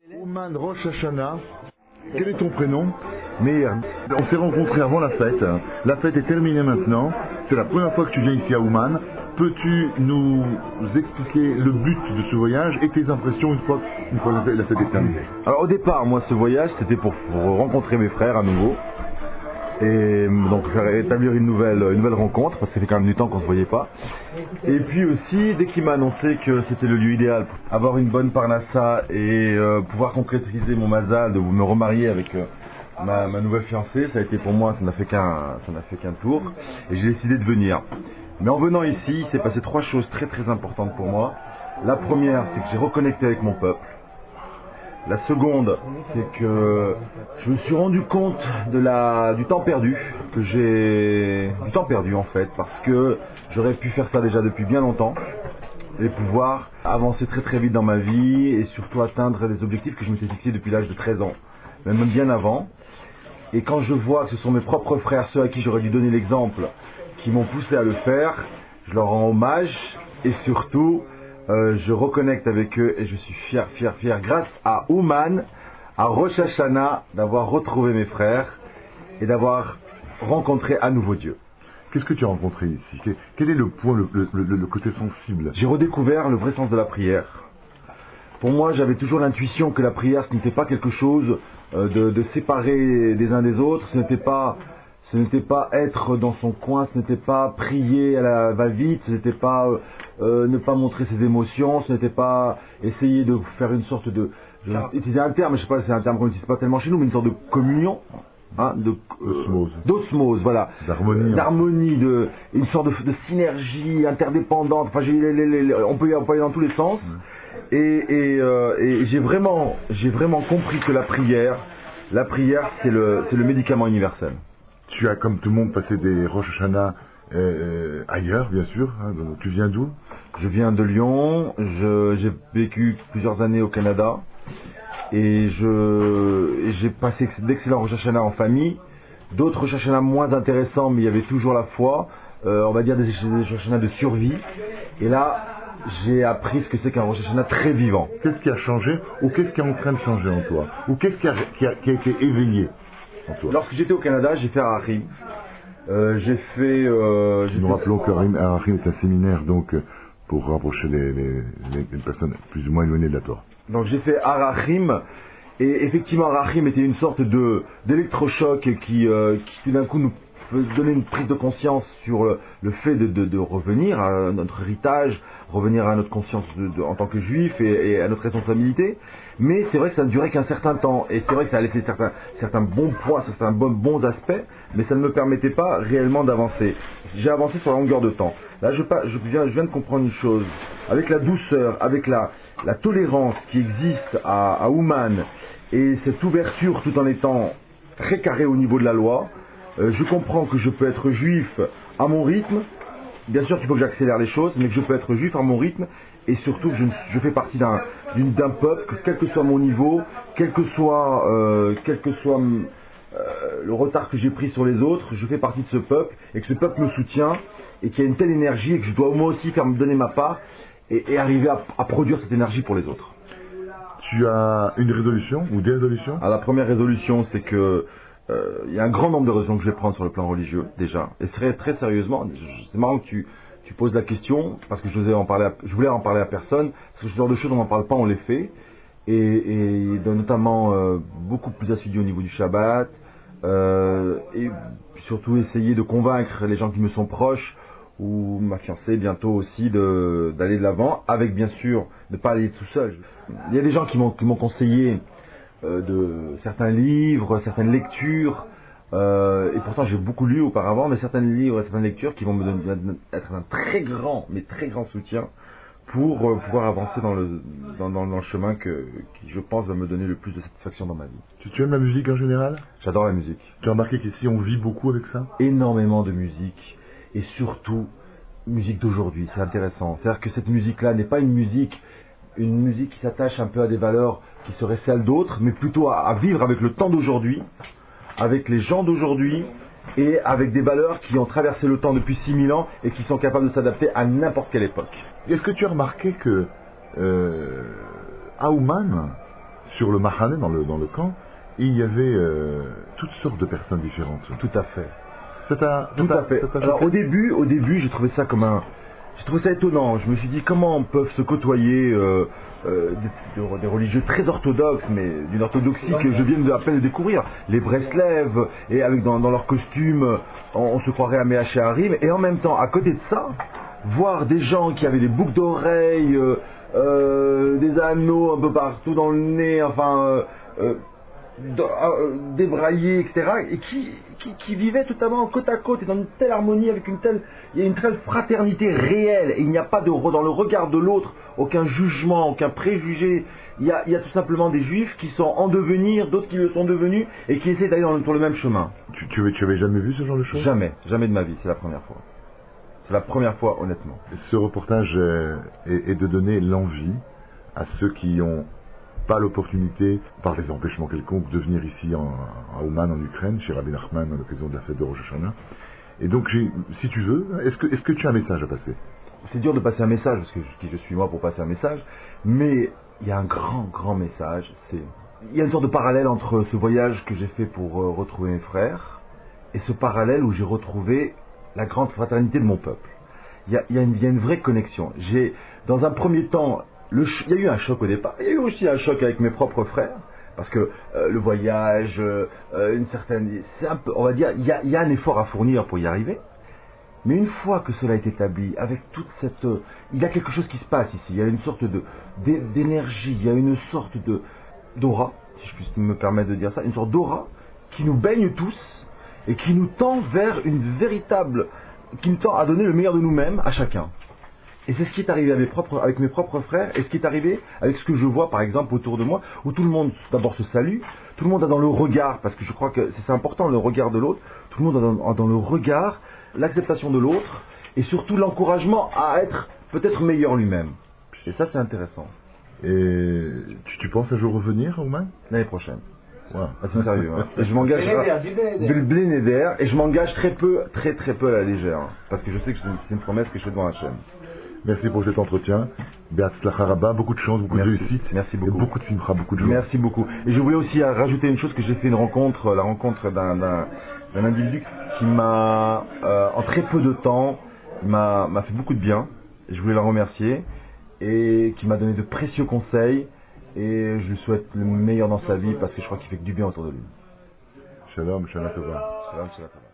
Ouman Rosh Hashanah, quel est ton prénom? Meir. On s'est rencontrés avant la fête. La fête est terminée maintenant. C'est la première fois que tu viens ici à Ouman. Peux-tu nous expliquer le but de ce voyage et tes impressions une fois la fête est terminée? Alors au départ, moi ce voyage c'était pour rencontrer mes frères à nouveau. Et donc faire établir une nouvelle rencontre, parce que ça fait quand même du temps qu'on ne se voyait pas. Et puis aussi, dès qu'il m'a annoncé que c'était le lieu idéal pour avoir une bonne parnassa et pouvoir concrétiser mon mazal, de me remarier avec ma nouvelle fiancée, ça a été pour moi, ça n'a fait qu'un tour, et j'ai décidé de venir. Mais en venant ici, il s'est passé 3 choses très très importantes pour moi. La première, c'est que j'ai reconnecté avec mon peuple. La seconde, c'est que je me suis rendu compte du temps perdu en fait, parce que j'aurais pu faire ça déjà depuis bien longtemps et pouvoir avancer très très vite dans ma vie et surtout atteindre les objectifs que je m'étais fixés depuis l'âge de 13 ans, même bien avant. Et quand je vois que ce sont mes propres frères, ceux à qui j'aurais dû donner l'exemple, qui m'ont poussé à le faire, je leur rends hommage et surtout je reconnecte avec eux et je suis fier grâce à Ouman, à Rosh Hashanah, d'avoir retrouvé mes frères et d'avoir rencontré à nouveau Dieu. Qu'est-ce que tu as rencontré ici? Quel est le point, le côté sensible? J'ai redécouvert le vrai sens de la prière. Pour moi, j'avais toujours l'intuition que la prière, ce n'était pas quelque chose de séparé des uns des autres, ce n'était pas être dans son coin, ce n'était pas prier à la va-vite, ce n'était pas ne pas montrer ses émotions, ce n'était pas essayer de faire une sorte de... Je vais utiliser un terme, je ne sais pas si c'est un terme qu'on n'utilise pas tellement chez nous, mais une sorte de communion, hein, d'osmose, voilà. D'harmonie, une sorte de synergie interdépendante, enfin, on peut y aller dans tous les sens. Et j'ai vraiment compris que la prière c'est le médicament universel. Tu as, comme tout le monde, passé des Rosh Hashanah ailleurs, bien sûr. Hein. Tu viens d'où? Je viens de Lyon. J'ai vécu plusieurs années au Canada. Et j'ai passé d'excellents Rosh Hashanah en famille. D'autres Rosh Hashanah moins intéressants, mais il y avait toujours la foi. On va dire des Rosh Hashanah de survie. Et là, j'ai appris ce que c'est qu'un Rosh Hashanah très vivant. Qu'est-ce qui a changé ou qu'est-ce qui est en train de changer en toi? Ou qu'est-ce qui a été éveillé? Lorsque j'étais au Canada, j'ai fait Arachim. Nous rappelons que Arachim est un séminaire donc pour rapprocher les personnes plus ou moins éloignées de la Torah. Donc j'ai fait Arachim et effectivement Arachim était une sorte d'électrochoc qui tout d'un coup nous donner une prise de conscience sur le fait de revenir à notre héritage, revenir à notre conscience en tant que juif et à notre responsabilité. Mais c'est vrai que ça ne durait qu'un certain temps et c'est vrai que ça a laissé certains bons points, certains bons aspects, mais ça ne me permettait pas réellement d'avancer. J'ai avancé sur la longueur de temps. Là je viens de comprendre une chose, avec la douceur, avec la tolérance qui existe à Ouman et cette ouverture tout en étant très carré au niveau de la loi. Je comprends que je peux être juif à mon rythme. Bien sûr qu'il faut que j'accélère les choses, mais que je peux être juif à mon rythme. Et surtout que je fais partie d'un peuple, que quel que soit mon niveau, quel que soit le retard que j'ai pris sur les autres, je fais partie de ce peuple et que ce peuple me soutient et qu'il y a une telle énergie et que je dois moi aussi me donner ma part et arriver à produire cette énergie pour les autres. Tu as une résolution ou des résolutions? La première résolution, c'est que il y a un grand nombre de résolutions que je vais prendre sur le plan religieux déjà. Et très sérieusement, c'est marrant que tu poses la question parce que je voulais en parler à personne parce que ce genre de choses on n'en parle pas, on les fait et notamment beaucoup plus assidu au niveau du Shabbat et surtout essayer de convaincre les gens qui me sont proches ou ma fiancée bientôt aussi d'aller de l'avant avec bien sûr de ne pas aller tout seul. Il y a des gens qui m'ont conseillé de certains livres, certaines lectures, et pourtant j'ai beaucoup lu auparavant, mais certains livres et certaines lectures qui vont être un très grand soutien pour pouvoir avancer dans le chemin qui je pense va me donner le plus de satisfaction dans ma vie. Tu aimes la musique en général? J'adore la musique. Tu as remarqué qu'ici on vit beaucoup avec ça? Énormément de musique, et surtout musique d'aujourd'hui, c'est intéressant. C'est-à-dire que cette musique-là n'est pas une musique qui s'attache un peu à des valeurs qui seraient celles d'autres, mais plutôt à vivre avec le temps d'aujourd'hui, avec les gens d'aujourd'hui, et avec des valeurs qui ont traversé le temps depuis 6000 ans et qui sont capables de s'adapter à n'importe quelle époque. Est-ce que tu as remarqué que à Ouman, sur le Mahane, dans le camp, il y avait toutes sortes de personnes différentes. Tout à fait. Tout à fait. Alors au début, j'ai trouvé ça j'ai trouvé ça étonnant. Je me suis dit comment peuvent se côtoyer des religieux très orthodoxes, mais d'une orthodoxie que je viens à peine de découvrir. Les Breslev, et avec dans leur costume, on se croirait à Méaché Harim, et en même temps, à côté de ça, voir des gens qui avaient des boucles d'oreilles, des anneaux un peu partout dans le nez, enfin débraillés, etc., et qui vivaient totalement côte à côte et dans une telle harmonie, il y a une telle fraternité réelle, et il n'y a pas dans le regard de l'autre aucun jugement, aucun préjugé. Il y a tout simplement des juifs qui sont en devenir, d'autres qui le sont devenus, et qui essaient d'aller sur le même chemin. Tu avais jamais vu ce genre de choses? Jamais de ma vie, c'est la première fois. C'est la première fois, honnêtement. Ce reportage est de donner l'envie à ceux qui n'ont pas l'opportunité, par des empêchements quelconques, de venir ici à Ouman, en Ukraine, chez Rabbi Nachman, à l'occasion de la fête de Rosh Hashanah. Et donc, si tu veux, est-ce que tu as un message à passer? C'est dur de passer un message, parce que qui je suis moi pour passer un message, mais il y a un grand message. Il y a une sorte de parallèle entre ce voyage que j'ai fait pour retrouver mes frères, et ce parallèle où j'ai retrouvé la grande fraternité de mon peuple. Il y a une vraie connexion. Dans un premier temps, il y a eu un choc au départ. Il y a eu aussi un choc avec mes propres frères, parce que le voyage, on va dire, il y a un effort à fournir pour y arriver. Mais une fois que cela est établi, avec toute cette, il y a quelque chose qui se passe ici. Il y a une sorte d'énergie, il y a une sorte d'aura, si je puis me permettre de dire ça, une sorte d'aura qui nous baigne tous et qui nous tend vers qui nous tend à donner le meilleur de nous-mêmes à chacun. Et c'est ce qui est arrivé avec mes propres frères, et ce qui est arrivé avec ce que je vois par exemple autour de moi, où tout le monde d'abord se salue, tout le monde a dans le regard, parce que je crois que c'est important le regard de l'autre, tout le monde a dans le regard l'acceptation de l'autre, et surtout l'encouragement à être peut-être meilleur lui-même. Et ça c'est intéressant. Et tu penses un jour revenir à Ouman? L'année prochaine. Wow. Ah, c'est sérieux. Hein. Et je m'engage du blé Neder, et je m'engage très peu à la légère, hein, parce que je sais que c'est une promesse que je fais devant Hachem. Merci pour cet entretien. Beatzlacha Rabba, beaucoup de chance, beaucoup de réussite. Merci beaucoup. Et beaucoup de simcha, beaucoup de joie. Merci beaucoup. Et je voulais aussi rajouter une chose, que j'ai fait la rencontre d'un individu qui m'a, en très peu de temps, m'a fait beaucoup de bien. Et je voulais la remercier, et qui m'a donné de précieux conseils, et je lui souhaite le meilleur dans sa vie, parce que je crois qu'il fait que du bien autour de lui. Shalom, shalom tova. Shalom, shalom tova.